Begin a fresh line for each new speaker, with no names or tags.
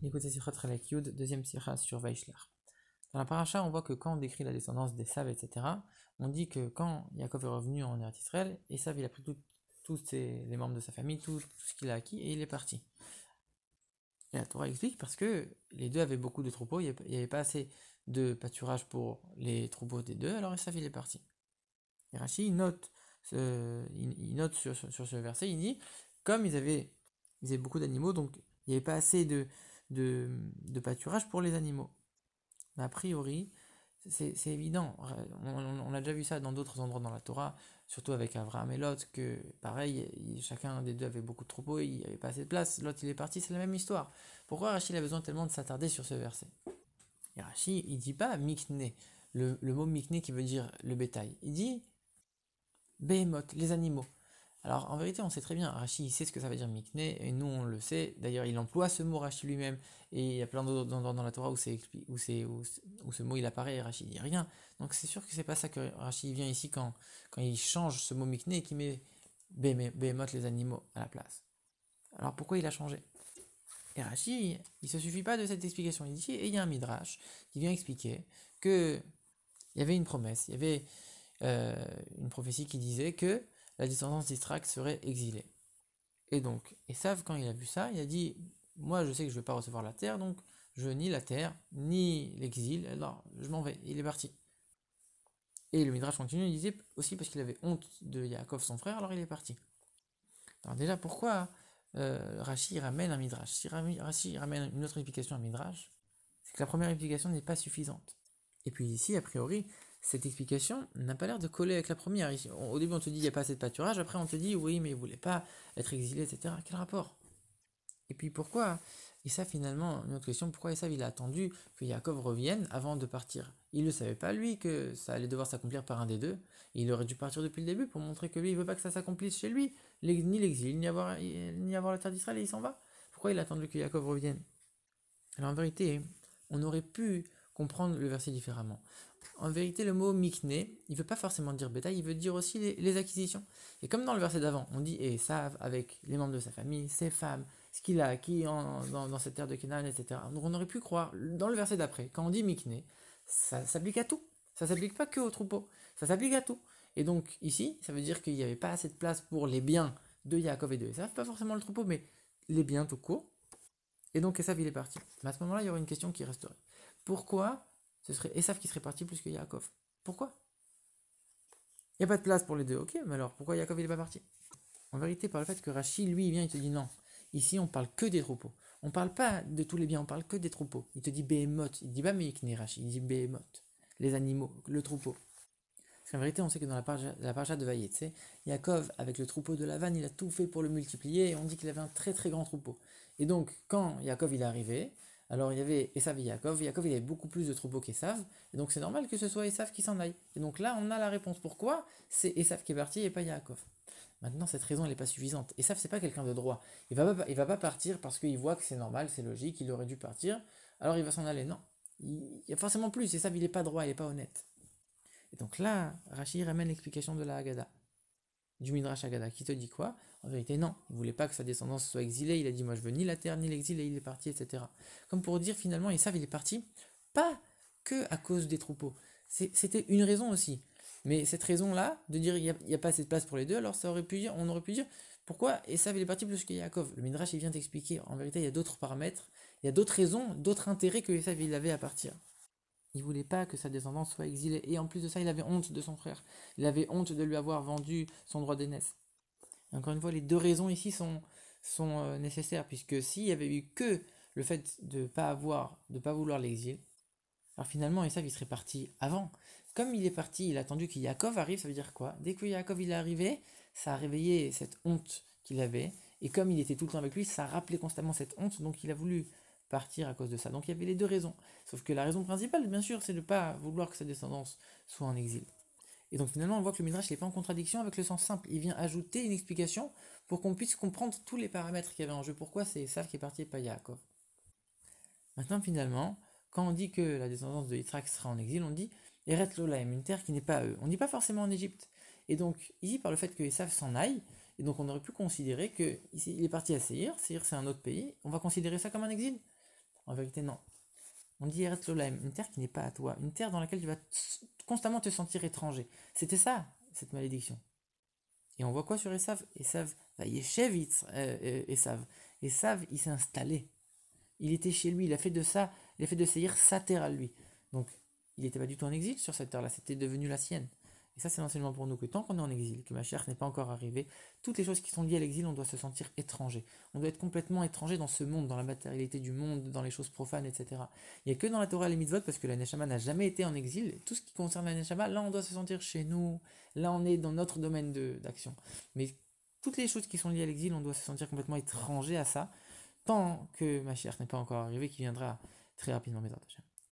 Écoutez Sichat Chalek Yud, deuxième Sikha sur Vaishlach. Dans la paracha, on voit que quand on décrit la descendance d'Esav, etc., on dit que quand Yaakov est revenu en Eretz Israël, Esav il a pris tous les membres de sa famille, tout ce qu'il a acquis, et il est parti. Et la Torah explique parce que les deux avaient beaucoup de troupeaux, il n'y avait pas assez de pâturage pour les troupeaux des deux, alors Esav il est parti. Et Rashi note sur ce verset, il dit, comme ils avaient beaucoup d'animaux, donc il n'y avait pas assez de pâturage pour les animaux. Mais a priori, c'est évident, on a déjà vu ça dans d'autres endroits dans la Torah, surtout avec Abraham et Lot, que pareil, chacun des deux avait beaucoup de troupeaux, il n'y avait pas assez de place, Lot il est parti, c'est la même histoire. Pourquoi Rashi a besoin tellement de s'attarder sur ce verset? Et Rashi, il dit pas mikne, le mot mikne qui veut dire le bétail, il dit behemoth, les animaux. Alors en vérité, on sait très bien, Rashi il sait ce que ça veut dire mikne, et nous on le sait, d'ailleurs il emploie ce mot Rashi lui-même, et il y a plein d'autres dans la Torah où ce mot il apparaît et Rashi dit rien. Donc c'est sûr que c'est pas ça que Rashi vient ici quand il change ce mot mikne et qu'il met behemoth, les animaux, à la place. Alors pourquoi il a changé? Et Rashi, il se suffit pas de cette explication, il dit, et il y a un midrash qui vient expliquer que il y avait une promesse, il y avait une prophétie qui disait que la descendance d'Israël serait exilée. Et donc, Esav, quand il a vu ça, il a dit, moi je sais que je ne vais pas recevoir la terre, donc je nie la terre, ni l'exil, alors je m'en vais. Il est parti. Et le Midrash continue, il disait aussi parce qu'il avait honte de Yaakov, son frère, alors il est parti. Alors déjà, pourquoi Rashi ramène un Midrash? Si Rashi ramène une autre explication à un Midrash, c'est que la première explication n'est pas suffisante. Et puis ici, a priori, cette explication n'a pas l'air de coller avec la première. Au début, on te dit qu'il n'y a pas assez de pâturage, après on te dit oui, mais il ne voulait pas être exilé, etc. Quel rapport? Et puis pourquoi? Et ça, finalement, une autre question, pourquoi Esav il a attendu que Yaakov revienne avant de partir? Il ne savait pas, lui, que ça allait devoir s'accomplir par un des deux. Il aurait dû partir depuis le début pour montrer que lui, il ne veut pas que ça s'accomplisse chez lui, ni l'exil, ni avoir la terre d'Israël, et il s'en va. Pourquoi il a attendu que Yaakov revienne? Alors en vérité, on aurait pu comprendre le verset différemment. En vérité, le mot mikne, il ne veut pas forcément dire bétail, il veut dire aussi les acquisitions. Et comme dans le verset d'avant, on dit Esav avec les membres de sa famille, ses femmes, ce qu'il a acquis dans cette terre de Canaan, etc. Donc on aurait pu croire, dans le verset d'après, quand on dit mikne, ça s'applique à tout. Ça ne s'applique pas que aux troupeaux, ça s'applique à tout. Et donc ici, ça veut dire qu'il n'y avait pas assez de place pour les biens de Yaakov et de Esav, pas forcément le troupeau, mais les biens tout court. Et donc Esav il est parti. Mais à ce moment-là, il y aurait une question qui resterait. Pourquoi ce serait Esav qui serait parti plus que Yaakov? Pourquoi? Il n'y a pas de place pour les deux, ok, mais alors pourquoi Yaakov il n'est pas parti? En vérité, par le fait que Rachid, lui, il vient, il te dit non. Ici, on parle que des troupeaux. On parle pas de tous les biens, on parle que des troupeaux. Il te dit Behemoth. Il dit pas Meikne Rachid, il dit Behemoth. Les animaux, le troupeau. Parce qu'en vérité, on sait que dans la paracha de Vayetse, Yaakov, avec le troupeau de Lavan, il a tout fait pour le multiplier, et on dit qu'il avait un très très grand troupeau. Et donc, quand Yaakov il est arrivé, alors il y avait Esav et Yaakov il avait beaucoup plus de troupeaux qu'Esav, et donc c'est normal que ce soit Esav qui s'en aille. Et donc là, on a la réponse. Pourquoi c'est Esav qui est parti et pas Yaakov? Maintenant, cette raison, elle n'est pas suffisante. Esav, c'est pas quelqu'un de droit. Il va pas partir parce qu'il voit que c'est normal, c'est logique, il aurait dû partir, alors il va s'en aller. Non. Il y a forcément plus. Esav, il n'est pas droit, il n'est pas honnête. Et donc là, Rashi ramène l'explication de la Haggadah, du Midrash Haggadah, qui te dit quoi? En vérité, non, il ne voulait pas que sa descendance soit exilée, il a dit moi je veux ni la terre ni l'exil, et il est parti, etc. Comme pour dire finalement, Esav il est parti, pas que à cause des troupeaux, c'était une raison aussi. Mais cette raison-là, de dire il n'y a pas assez de place pour les deux, alors on aurait pu dire pourquoi Esav il est parti plus que Yaakov. Le Midrash il vient t'expliquer, en vérité il y a d'autres paramètres, il y a d'autres raisons, d'autres intérêts que Esav il avait à partir. Il voulait pas que sa descendance soit exilée. Et en plus de ça, il avait honte de son frère. Il avait honte de lui avoir vendu son droit d'aînesse. Encore une fois, les deux raisons ici sont nécessaires, puisque s'il y avait eu que le fait de ne pas vouloir l'exil, alors finalement, Esav il serait parti avant. Comme il est parti, il a attendu que Yaakov arrive, ça veut dire quoi? Dès que Yaakov il est arrivé, ça a réveillé cette honte qu'il avait. Et comme il était tout le temps avec lui, ça rappelait constamment cette honte, donc il a voulu partir à cause de ça. Donc il y avait les deux raisons. Sauf que la raison principale, bien sûr, c'est de ne pas vouloir que sa descendance soit en exil. Et donc finalement, on voit que le Midrash n'est pas en contradiction avec le sens simple. Il vient ajouter une explication pour qu'on puisse comprendre tous les paramètres qu'il y avait en jeu. Pourquoi c'est Esav qui est parti et pas Yaakov. Maintenant, finalement, quand on dit que la descendance de Yitzhak sera en exil, on dit Eret Lolaim, une terre qui n'est pas à eux. On ne dit pas forcément en Égypte. Et donc, ici, par le fait que Esav s'en aille, et donc on aurait pu considérer qu'il est parti à Seir. Seir, c'est un autre pays. On va considérer ça comme un exil. En vérité, non. On dit Eretz Lolaim, une terre qui n'est pas à toi, une terre dans laquelle tu vas constamment te sentir étranger. C'était ça, cette malédiction. Et on voit quoi sur Esav? Esav va Yeshev Esav. Esav, il s'est installé. Il était chez lui, il a fait de ça, il a fait de Seir sa terre à lui. Donc, il n'était pas du tout en exil sur cette terre-là, c'était devenu la sienne. Et ça, c'est l'enseignement pour nous, que tant qu'on est en exil, que Mashiach n'est pas encore arrivé, toutes les choses qui sont liées à l'exil, on doit se sentir étranger. On doit être complètement étranger dans ce monde, dans la matérialité du monde, dans les choses profanes, etc. Il n'y a que dans la Torah et les mitzvot, parce que la Neshama n'a jamais été en exil. Tout ce qui concerne la Neshama, là, on doit se sentir chez nous. Là, on est dans notre domaine d'action. Mais toutes les choses qui sont liées à l'exil, on doit se sentir complètement étranger à ça, tant que Mashiach n'est pas encore arrivé, qui viendra très rapidement, mes